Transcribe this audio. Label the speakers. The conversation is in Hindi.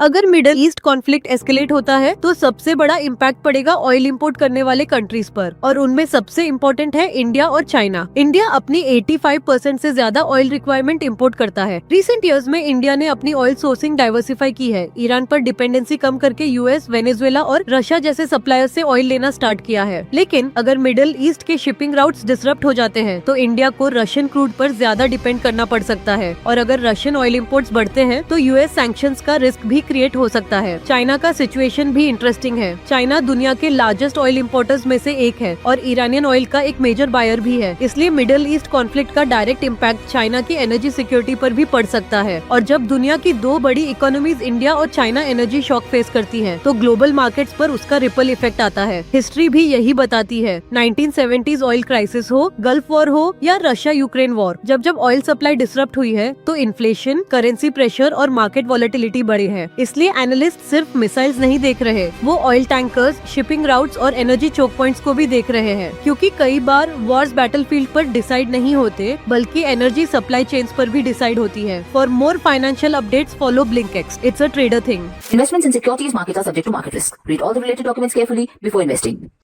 Speaker 1: अगर मिडल ईस्ट कॉन्फ्लिक्ट एस्केलेट होता है तो सबसे बड़ा इम्पैक्ट पड़ेगा ऑयल इंपोर्ट करने वाले कंट्रीज पर, और उनमें सबसे इम्पोर्टेंट है इंडिया और चाइना। इंडिया अपनी 85% से ज्यादा ऑयल रिक्वायरमेंट इंपोर्ट करता है। रिसेंट ईयर्स में इंडिया ने अपनी ऑयल सोर्सिंग डाइवर्सिफाई की है। ईरान पर डिपेंडेंसी कम करके यूएस, वेनेजुएला और रशिया जैसे सप्लायर से ऑयल लेना स्टार्ट किया है। लेकिन अगर मिडिल ईस्ट के शिपिंग राउट्स डिसरप्ट हो जाते हैं तो इंडिया को रशियन क्रूड पर ज्यादा डिपेंड करना पड़ सकता है, और अगर रशियन ऑयल इंपोर्ट्स बढ़ते हैं तो यूएस सैंक्शंस का रिस्क भी क्रिएट हो सकता है। चाइना का सिचुएशन भी इंटरेस्टिंग है। चाइना दुनिया के लार्जेस्ट ऑयल इंपोर्टर्स में से एक है और ईरानियन ऑयल का एक मेजर बायर भी है। इसलिए मिडिल ईस्ट कॉन्फ्लिक्ट का डायरेक्ट इम्पैक्ट चाइना की एनर्जी सिक्योरिटी पर भी पड़ सकता है। और जब दुनिया की दो बड़ी इकोनॉमीज इंडिया और चाइना एनर्जी शॉक फेस करती है तो ग्लोबल मार्केट्स पर उसका रिपल इफेक्ट आता है। हिस्ट्री भी यही बताती है। 1970s ऑयल क्राइसिस हो, गल्फ वॉर हो या रशिया यूक्रेन वॉर, जब ऑयल सप्लाई डिसरप्ट हुई है तो इन्फ्लेशन, करेंसी प्रेशर और मार्केट वॉलेटिलिटी बढ़ी है। इसलिए एनालिस्ट सिर्फ मिसाइल्स नहीं देख रहे, वो ऑयल टैंकर्स, शिपिंग राउट्स और एनर्जी चोक पॉइंट्स को भी देख रहे हैं, क्योंकि कई बार वॉर्स बैटलफील्ड पर डिसाइड नहीं होते बल्कि एनर्जी सप्लाई चेन्स पर भी डिसाइड होती है। For more financial updates follow Blinkix. It's a trader thing.
Speaker 2: Investments in securities markets are subject to market risk. Read all the related documents carefully before investing.